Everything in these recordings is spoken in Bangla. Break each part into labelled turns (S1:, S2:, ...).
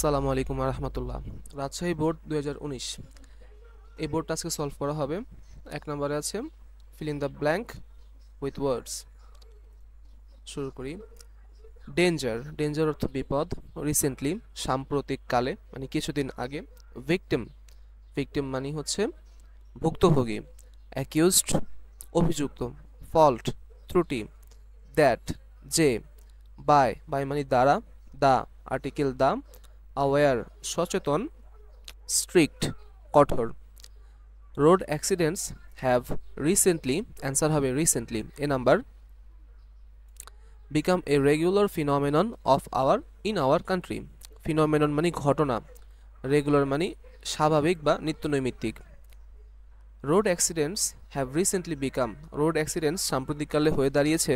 S1: আসসালামু আলাইকুম রহমতুল্লাহ। রাজশাহী বোর্ড 2019 এই বোর্ডটা আজকে সলভ করা হবে। 1 নম্বরে আছে fill in the blank with words. শুরু করি। ডেঞ্জার, ডেঞ্জার অর্থ বিপদ। রিসেন্টলি, সাম্প্রতিক কালে মানে কিছুদিন আগে। ভিকটিম, ভিকটিম মানে হচ্ছে ভুক্তভোগী। অ্যাকিউজড, অভিযুক্ত। ফল্ট, ত্রুটি। দ্যাট, যে। বাই, বাই মানে দ্বারা। The, article the. অ্যাওয়্যার, সচেতন। স্ট্রিক্ট, কঠোর। Road accidents have recently, answer হবে recently A number, become a regular phenomenon of our in our country. Phenomenon মানে ঘটনা, রেগুলার মানে স্বাভাবিক বা নিত্যনৈমিত্তিক। Road accidents have recently become, road accidents সাম্প্রতিককালে হয়ে দাঁড়িয়েছে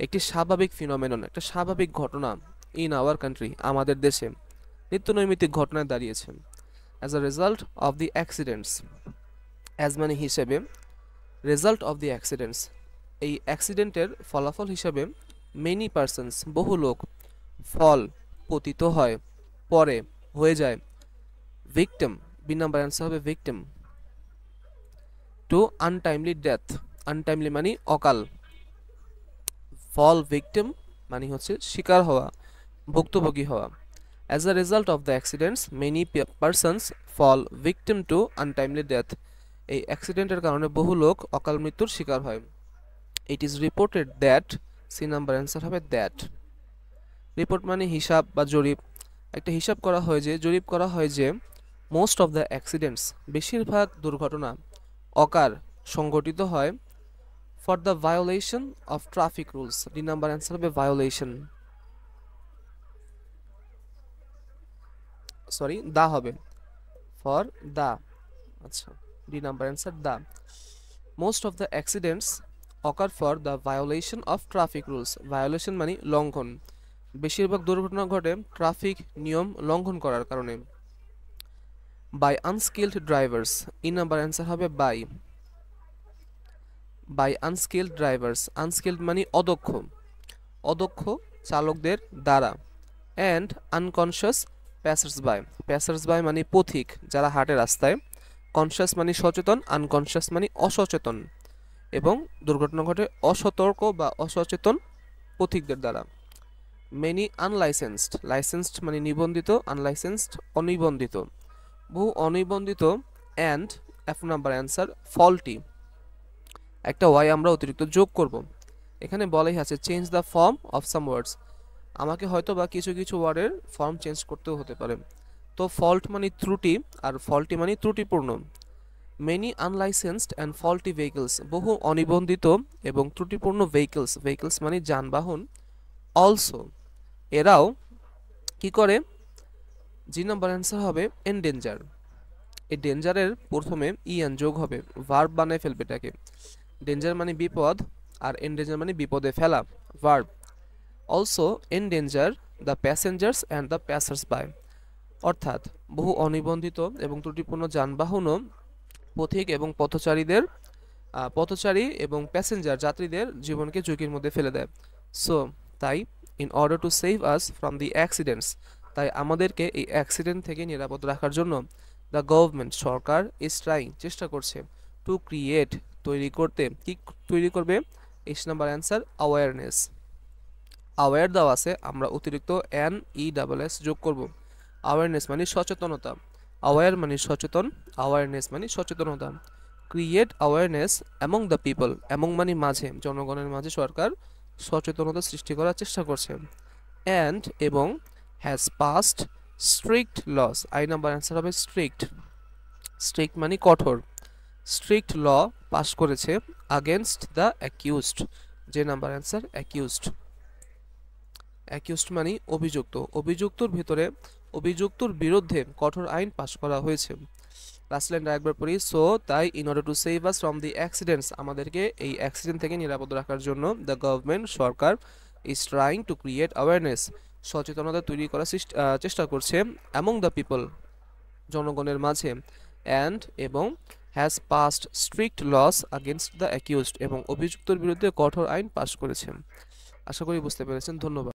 S1: একটি স্বাভাবিক ফিনোমেনন, একটা স্বাভাবিক ঘটনা। ইন আওয়ার কান্ট্রি, আমাদের দেশে নিত্যনৈমিত্তিক ঘটনায় দাঁড়িয়েছে। As a result of the accidents, as মানে হিসেবে, রেজাল্ট অফ দি অ্যাক্সিডেন্টস এই অ্যাক্সিডেন্টের ফলাফল হিসাবে, মেনি পার্সনস বহু লোক, ফল পতিত হয়, পরে হয়ে যায়। ভিকটিম, বি নাম্বার অ্যান্সার হবে victim. To untimely death, untimely মানে অকাল। ফল ভিকটিম মানে হচ্ছে শিকার হওয়া, ভুক্তভোগী হওয়া। As a result of the accidents, many persons fall victim to untimely death. এই অ্যাক্সিডেন্টের কারণে বহু লোক অকাল মৃত্যুর শিকার হয়। It is reported that, C number answer হবে দ্যাট। রিপোর্ট মানে হিসাব বা জরিপ। একটা হিসাব করা হয় যে, জরিপ করা হয় যে, মোস্ট অফ দ্য অ্যাক্সিডেন্টস বেশিরভাগ দুর্ঘটনা অকার সংঘটিত হয় for the violation of traffic rules. D number answer হবে ভায়োলেশন, সরি দা হবে, ফর দা। আচ্ছা, D number answer the. Most of the accidents occur for the violation of traffic rules. Violation মানে লঙ্ঘন, বেশিরভাগ দুর্ঘটনা ঘটে ট্রাফিক নিয়ম লঙ্ঘন করার কারণে। By unskilled drivers, E number answer হবে by, by unskilled drivers. Unskilled মানে অদক্ষ, অদক্ষ চালকদের দ্বারা। And unconscious passers by, passers by মানে পথিক যারা হাঁটে রাস্তায়। কনশিয়াস মানে সচেতন, আনকনশিয়াস মানে অসচেতন। এবং দুর্ঘটনা ঘটে অসতর্ক বা অসচেতন পথিকদের দ্বারা। মেনি আনলাইসেন্সড, লাইসেন্সড মানে নিবন্ধিত, আনলাইসেন্সড অনিবন্ধিত। বহু অনিবন্ধিত। And, F number answer faulty, একটা ওয়াই আমরা অতিরিক্ত যোগ করব। এখানে বলাই আছে change the form of some words, আমাকে হয়তো বা কিছু কিছু ওয়ার্ডের ফর্ম চেঞ্জ করতেও হতে পারে। তো ফল্ট মানে ত্রুটি, আর ফল্টি মানে ত্রুটিপূর্ণ। মেনি আনলাইসেন্সড অ্যান্ড ফল্টি ভেহিকলস, বহু অনিবন্ধিত এবং ত্রুটিপূর্ণ ভেহিকলস, ভেহিকলস মানে যানবাহন। অলসো, এরাও কি করে, জি নাম্বার অ্যান্সার হবে এন্ডেঞ্জার। এই ডেঞ্জারের প্রথমে ইয়ান যোগ হবে, ভার্ব বানায় ফেলবে এটাকে। ডেঞ্জার মানে বিপদ, আর এন্ডেঞ্জার মানে বিপদে ফেলা, verb. Also endanger the passengers and the passers by, অর্থাৎ বহু অনিবন্ধিত এবং ত্রুটিপূর্ণ যানবাহনও পথিক এবং পথচারী এবং প্যাসেঞ্জার যাত্রীদের জীবনকে ঝুঁকির মধ্যে ফেলে দেয়। সো তাই, in order to save us from the accidents, তাই আমাদেরকে এই অ্যাক্সিডেন্ট থেকে নিরাপদ রাখার জন্য, the government Sarkar is trying চেষ্টা করছে, টু ক্রিয়েট তৈরি করতে, কি তৈরি করবে, S number answer awareness. Aware দেওয়া আছে, আমরা অতিরিক্ত এন ই ডাবল এস যোগ করব। অ্যাওয়ারনেস মানে সচেতনতা, অ্যাওয়্যার মানে সচেতন, অ্যাওয়ারনেস মানে সচেতনতা। Create awareness among the people, among মানে মাঝে, জনগণের মাঝে সরকার সচেতনতা সৃষ্টি করার চেষ্টা করছে। অ্যান্ড এবং, has passed strict laws, I number answer হবে স্ট্রিক্ট। স্ট্রিক্ট মানে কঠোর, স্ট্রিক্ট ল পাস করেছে আগেনস্ট দ্য অ্যাকিউজড, যে নাম্বার অ্যান্সার অ্যাকিউজড। অ্যাকিউজড মানে অভিযুক্ত, অভিযুক্তর ভিতরে, অভিযুক্তর বিরুদ্ধে কঠোর আইন পাশ করা হয়েছে। লাস্ট লাইনটা একবার পড়ি। সো তাই, in order to save us from the accidents, আমাদেরকে এই অ্যাক্সিডেন্ট থেকে নিরাপদ রাখার জন্য, the government Sarkar is trying to create awareness সচেতনতা তৈরি করার চেষ্টা করছে, অ্যামং দ্য পিপল জনগণের মাঝে। অ্যান্ড এবং, has passed strict laws against the accused, এবং অভিযুক্তর বিরুদ্ধে কঠোর আইন পাশ করেছে। আশা করি বুঝতে পেরেছেন। ধন্যবাদ।